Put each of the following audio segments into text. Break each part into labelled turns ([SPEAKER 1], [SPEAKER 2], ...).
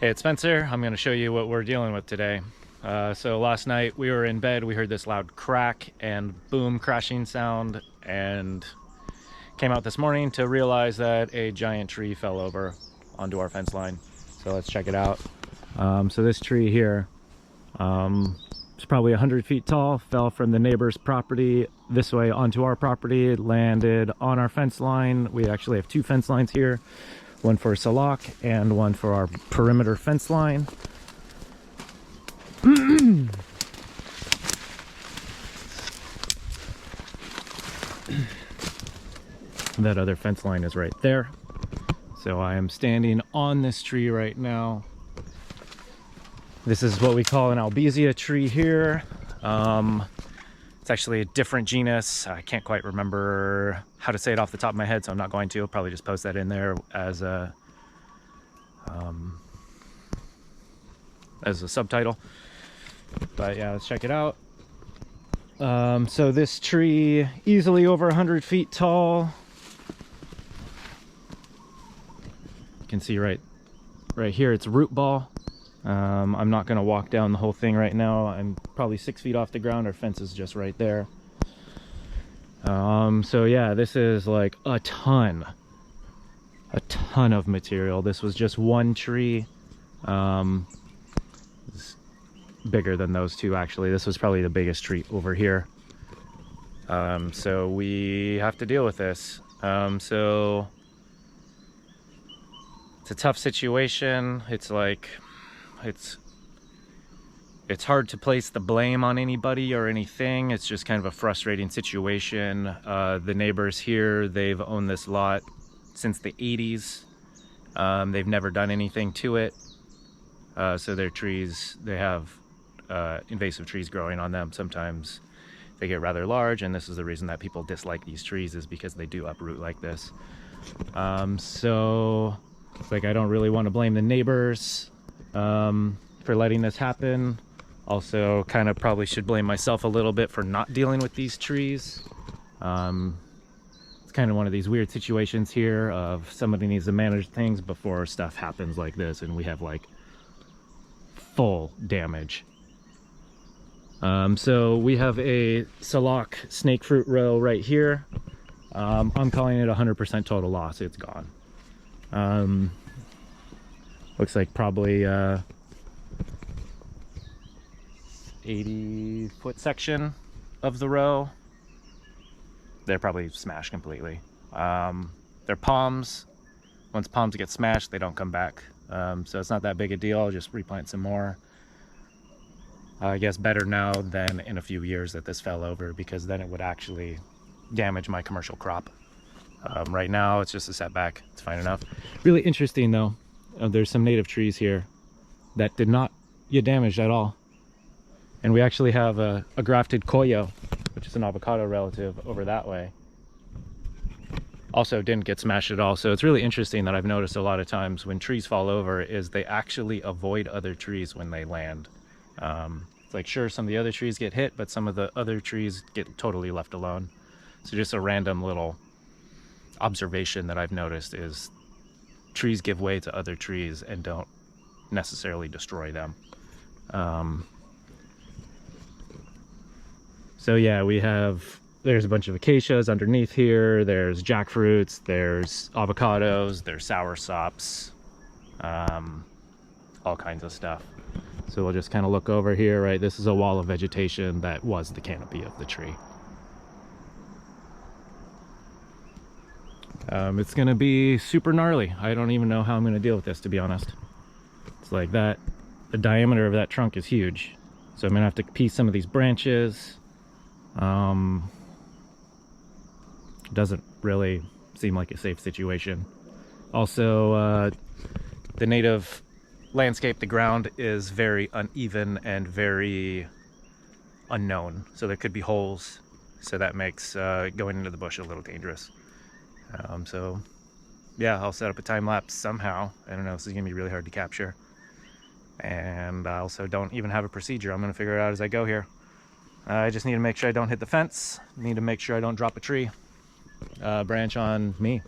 [SPEAKER 1] Hey, it's Spencer. I'm going to show you what we're dealing with today. So last night we were in bed, we heard this loud crack and boom crashing sound, and came out this morning to realize that a giant tree fell over onto our fence line. So let's check it out. So this tree here, it's probably 100 feet tall, fell from the neighbor's property this way onto our property. It landed on our fence line. We actually have two fence lines here, one for Salak and one for our perimeter fence line. That other fence line is right there. So I am standing on this tree right now. This is what we call an albizia tree here. It's actually a different genus. I can't quite remember how to say it off the top of my head, so I'm not going to. I'll probably just post that in there as a subtitle. But yeah, let's check it out. So this tree, easily over 100 feet tall. You can see right here, it's root ball. I'm not going to walk down the whole thing right now. I'm probably 6 feet off the ground. Our fence is just right there. So yeah, this is like a ton of material. This was just one tree. It's bigger than those two, actually. This was probably the biggest tree over here. So we have to deal with this. So it's a tough situation. It's like, it's hard to place the blame on anybody or anything. It's just kind of a frustrating situation. The neighbors here, they've owned this lot since the 80s. They've never done anything to it. So their trees, they have invasive trees growing on them. Sometimes they get rather large, and this is the reason that people dislike these trees, is because they do uproot like this. So it's like, I don't really want to blame the neighbors for letting this happen. Also, kind of probably should blame myself a little bit for not dealing with these trees. It's kind of one of these weird situations here of somebody needs to manage things before stuff happens like this and we have like full damage. So we have a Salak snake fruit row right here. I'm calling it 100% total loss. It's gone. Looks like probably 80-foot section of the row. They're probably smashed completely. They're palms. Once palms get smashed, they don't come back. So it's not that big a deal. I'll just replant some more. I guess better now than in a few years that this fell over, because then it would actually damage my commercial crop. Right now it's just a setback. It's fine enough. Really interesting though, there's some native trees here that did not get damaged at all. And we actually have a grafted koyo, which is an avocado relative, over that way. Also didn't get smashed at all. So it's really interesting that I've noticed a lot of times when trees fall over is they actually avoid other trees when they land. It's like, sure, some of the other trees get hit, but some of the other trees get totally left alone. So just a random little observation that I've noticed is trees give way to other trees and don't necessarily destroy them. So yeah, there's a bunch of acacias underneath here, there's jackfruits, there's avocados, there's soursops, all kinds of stuff. So we'll just kind of look over here, right? This is a wall of vegetation that was the canopy of the tree. It's gonna be super gnarly. I don't even know how I'm gonna deal with this, to be honest. It's like that, the diameter of that trunk is huge. So I'm gonna have to piece some of these branches. Doesn't really seem like a safe situation. Also, the native landscape, the ground is very uneven and very unknown. So there could be holes. So that makes going into the bush a little dangerous. So yeah, I'll set up a time lapse somehow. I don't know, this is gonna be really hard to capture. And I also don't even have a procedure. I'm gonna figure it out as I go here. I just need to make sure I don't hit the fence. Need to make sure I don't drop a tree branch on me.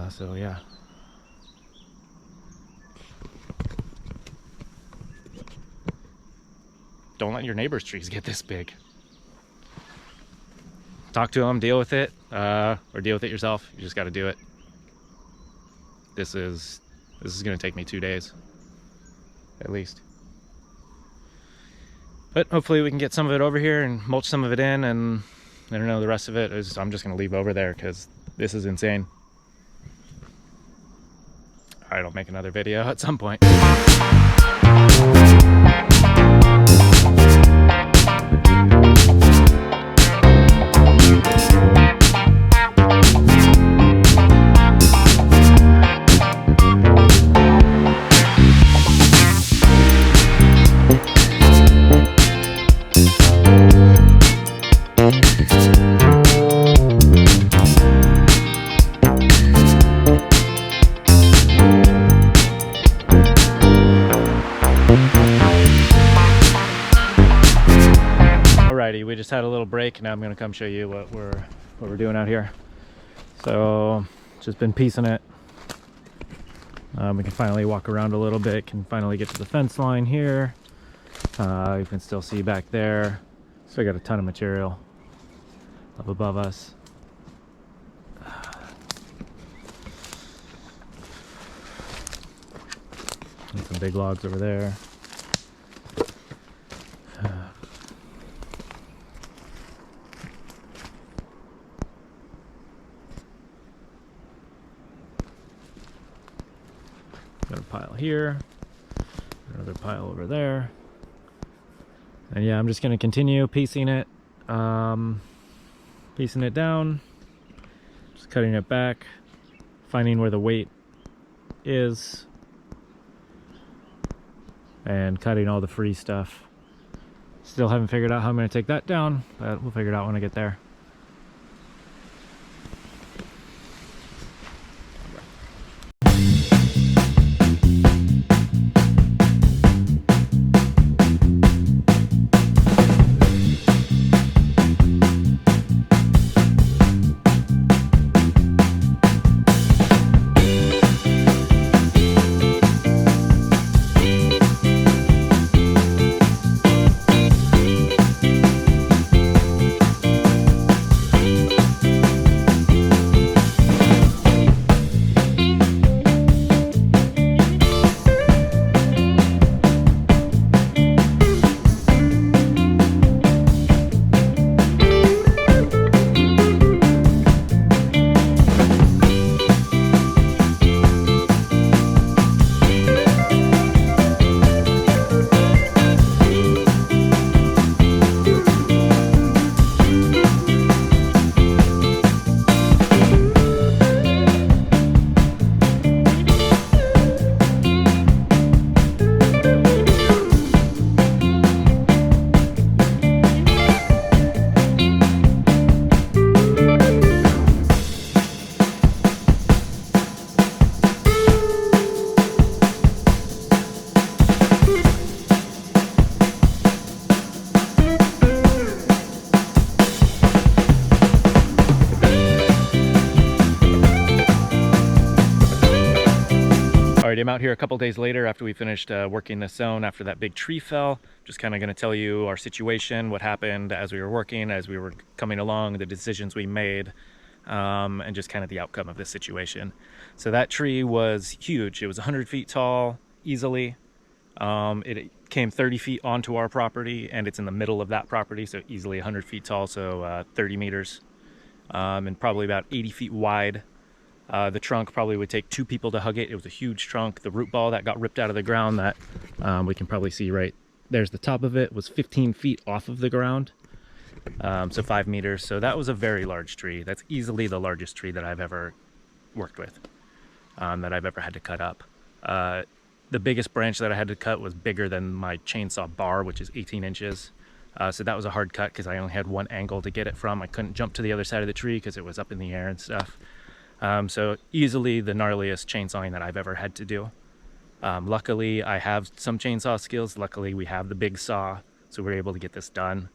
[SPEAKER 1] So yeah. don't let your neighbor's trees get this big. Talk to them, deal with it, or deal with it yourself. You just got to do it. This is going to take me 2 days, at least. But hopefully we can get some of it over here and mulch some of it in, and I don't know, the rest of it is I'm just going to leave over there because this is insane. All right, I'll make another video at some point. We just had a little break. Now I'm going to come show you what we're doing out here. So just been piecing it. We can finally walk around a little bit, can finally get to the fence line here. You can still see back there. So I got a ton of material up above us. And some big logs over there. Got a pile here, another pile over there, and yeah, I'm just going to continue piecing it down, just cutting it back, finding where the weight is, and cutting all the free stuff. Still haven't figured out how I'm going to take that down, but we'll figure it out when I get there. Alright, I'm out here a couple days later after we finished working this zone after that big tree fell. Just kind of going to tell you our situation, what happened as we were working, as we were coming along, the decisions we made, and just kind of the outcome of this situation. So that tree was huge. It was 100 feet tall, easily. It came 30 feet onto our property, and it's in the middle of that property, so easily 100 feet tall, so 30 meters, and probably about 80 feet wide. The trunk probably would take 2 people to hug it. It was a huge trunk. The root ball that got ripped out of the ground that we can probably see right there's the top of it was 15 feet off of the ground, so 5 meters. So that was a very large tree. That's easily the largest tree that I've ever worked with, that I've ever had to cut up. The biggest branch that I had to cut was bigger than my chainsaw bar, which is 18 inches. So that was a hard cut because I only had one angle to get it from. I couldn't jump to the other side of the tree because it was up in the air and stuff. So easily the gnarliest chainsawing that I've ever had to do. Luckily, I have some chainsaw skills. Luckily, we have the big saw, so we're able to get this done.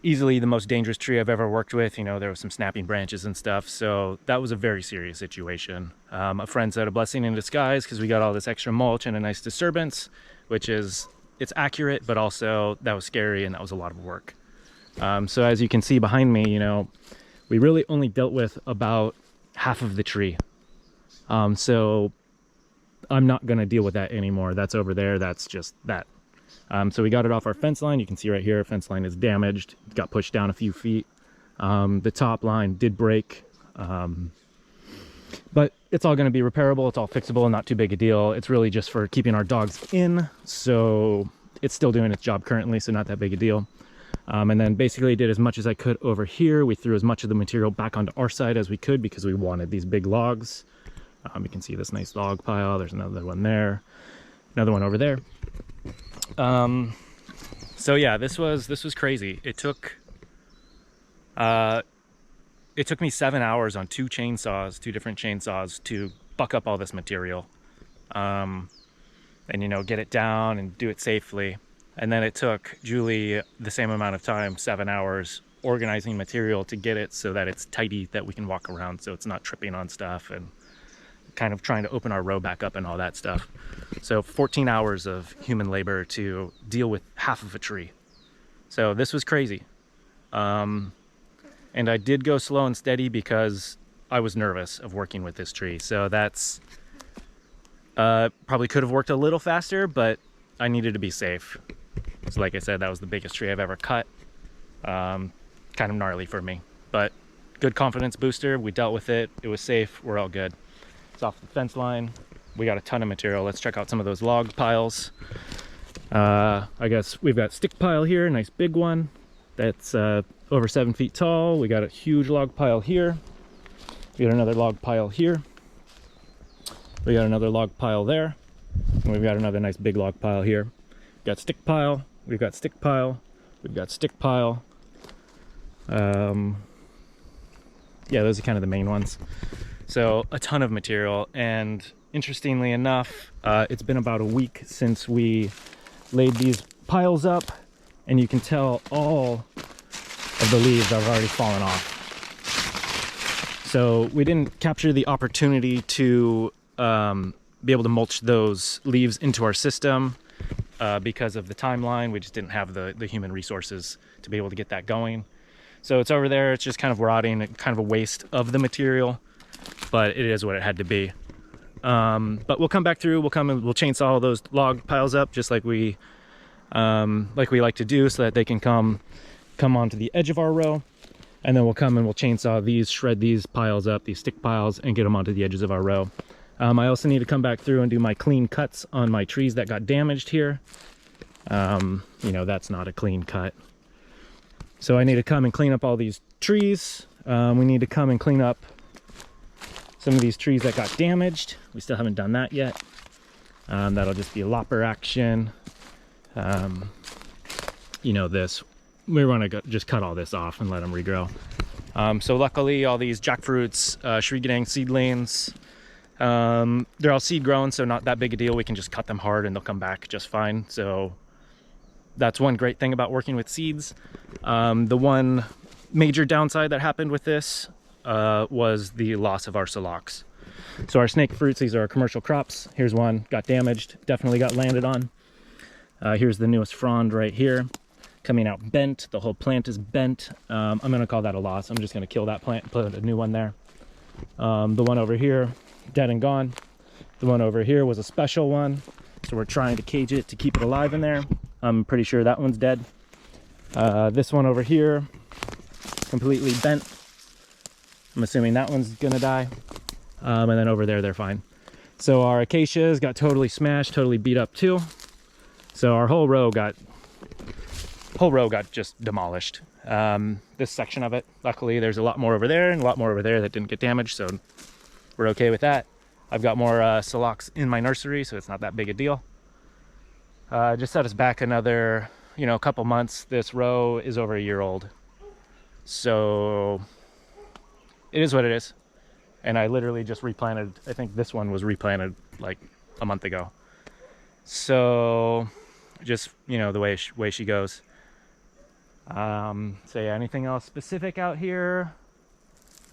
[SPEAKER 1] Easily the most dangerous tree I've ever worked with. You know, there was some snapping branches and stuff, so that was a very serious situation. A friend said a blessing in disguise because we got all this extra mulch and a nice disturbance, which is it's accurate, but also that was scary and that was a lot of work. So as you can see behind me, you know, we really only dealt with about half of the tree. So I'm not going to deal with that anymore. That's over there. That's just that. So we got it off our fence line. You can see right here, fence line is damaged. It got pushed down a few feet. The top line did break. But it's all going to be repairable. It's all fixable, not too big a deal. It's really just for keeping our dogs in. So it's still doing its job currently, so not that big a deal. And then basically did as much as I could over here. We threw as much of the material back onto our side as we could because we wanted these big logs. You can see this nice log pile. There's another one there, another one over there. So yeah, this was crazy. It took me 7 hours on two different chainsaws to buck up all this material, and you know, get it down and do it safely. And then it took Julie the same amount of time, 7 hours, organizing material to get it so that it's tidy, that we can walk around, so it's not tripping on stuff, and kind of trying to open our row back up and all that stuff. So 14 hours of human labor to deal with half of a tree. So this was crazy. And I did go slow and steady because I was nervous of working with this tree. So that's probably could have worked a little faster, but I needed to be safe. So like I said, that was the biggest tree I've ever cut. Kind of gnarly for me, but good confidence booster. We dealt with it. It was safe. We're all good. It's off the fence line. We got a ton of material. Let's check out some of those log piles. I guess we've got stick pile here, nice big one. That's over 7 feet tall. We got a huge log pile here. We got another log pile here. We got another log pile there. And we've got another nice big log pile here. We've got stick pile. We've got stick pile. We've got stick pile. Yeah, those are kind of the main ones. So a ton of material, and interestingly enough, it's been about a week since we laid these piles up, and you can tell all of the leaves have already fallen off. So we didn't capture the opportunity to be able to mulch those leaves into our system because of the timeline. We just didn't have the human resources to be able to get that going. So it's over there. It's just kind of rotting, kind of a waste of the material, but it is what it had to be. But we'll come back through. We'll come and we'll chainsaw all those log piles up, just like we like to do, so that they can come onto the edge of our row. And then we'll come and we'll chainsaw these, shred these piles up, these stick piles, and get them onto the edges of our row. I also need to come back through and do my clean cuts on my trees that got damaged here. You know, that's not a clean cut. So I need to come and clean up all these trees. We need to come and clean up some of these trees that got damaged. We still haven't done that yet. That'll just be a lopper action. You know, this, we want to just cut all this off and let them regrow. So luckily all these jackfruits, shrigadang seedlings, they're all seed grown, so not that big a deal. We can just cut them hard and they'll come back just fine. So that's one great thing about working with seeds. The one major downside that happened with this was the loss of our silox. So our snake fruits, these are our commercial crops. Here's one, got damaged, definitely got landed on. Here's the newest frond right here, coming out bent. The whole plant is bent. I'm gonna call that a loss. I'm just gonna kill that plant, put a new one there. The one over here, dead and gone. The one over here was a special one, so we're trying to cage it to keep it alive in there. I'm pretty sure that one's dead. This one over here, completely bent. I'm assuming that one's gonna die. And then over there, they're fine. So our acacias got totally smashed, totally beat up too. So our whole row got just demolished. This section of it, luckily there's a lot more over there and a lot more over there that didn't get damaged, so we're okay with that. I've got more silox in my nursery, so it's not that big a deal. Just set us back another, you know, couple months. This row is over a year old, so it is what it is. And I literally just replanted, I think this one was replanted like a month ago. So just, you know, the way she goes. So yeah, anything else specific out here?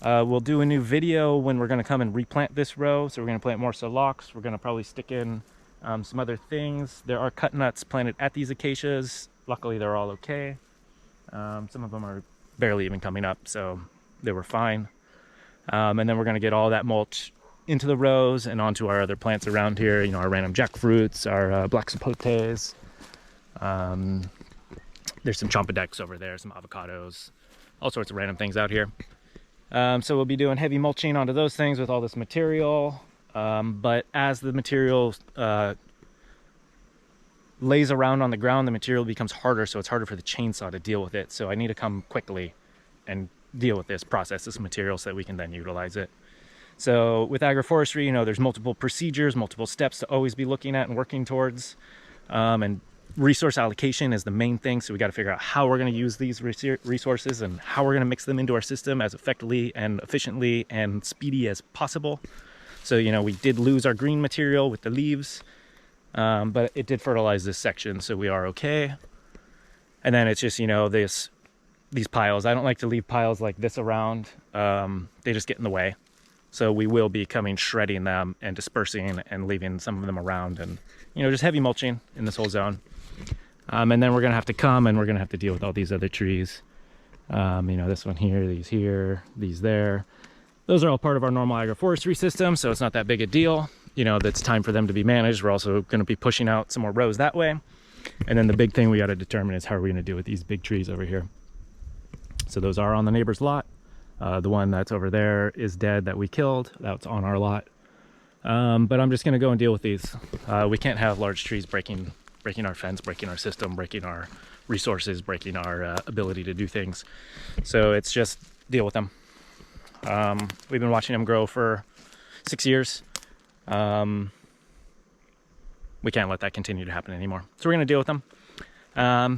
[SPEAKER 1] We'll do a new video when we're going to come and replant this row. So we're going to plant more silox. We're going to probably stick in Some other things, there are cut nuts planted at these acacias. Luckily they're all okay. Some of them are barely even coming up, so they were fine. And then we're going to get all that mulch into the rows and onto our other plants around here, you know, our random jackfruits, our black sapotes. There's some chompadecs over there, some avocados, all sorts of random things out here. So we'll be doing heavy mulching onto those things with all this material. But as the material lays around on the ground, the material becomes harder, so it's harder for the chainsaw to deal with it. So I need to come quickly and deal with this, process this material so that we can then utilize it. So with agroforestry, you know, there's multiple procedures, multiple steps to always be looking at and working towards. And resource allocation is the main thing. So we got to figure out how we're going to use these resources and how we're going to mix them into our system as effectively and efficiently and speedy as possible. So, you know, we did lose our green material with the leaves, but it did fertilize this section, so we are okay. And then it's just, you know, these piles. I don't like to leave piles like this around. They just get in the way. So we will be shredding them and dispersing and leaving some of them around, and, you know, just heavy mulching in this whole zone. And then we're going to have to come and we're going to have to deal with all these other trees. You know, this one here, these there. Those are all part of our normal agroforestry system, so it's not that big a deal. You know, that's time for them to be managed. We're also going to be pushing out some more rows that way. And then the big thing we got to determine is how are we going to deal with these big trees over here. So those are on the neighbor's lot. The one that's over there is dead that we killed. That's on our lot. But I'm just going to go and deal with these. We can't have large trees breaking our fence, breaking our system, breaking our resources, breaking our ability to do things. So it's just deal with them. We've been watching them grow for 6 years. We can't let that continue to happen anymore. So we're going to deal with them.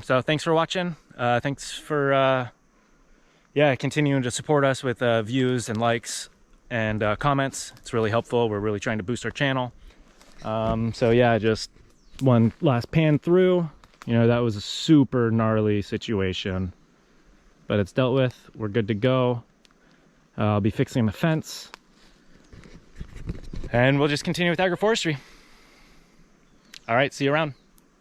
[SPEAKER 1] So thanks for watching. Thanks for continuing to support us with views and likes and comments. It's really helpful. We're really trying to boost our channel. So yeah, just one last pan through. You know, that was a super gnarly situation, but it's dealt with. We're good to go. I'll be fixing the fence, and we'll just continue with agroforestry. All right, see you around.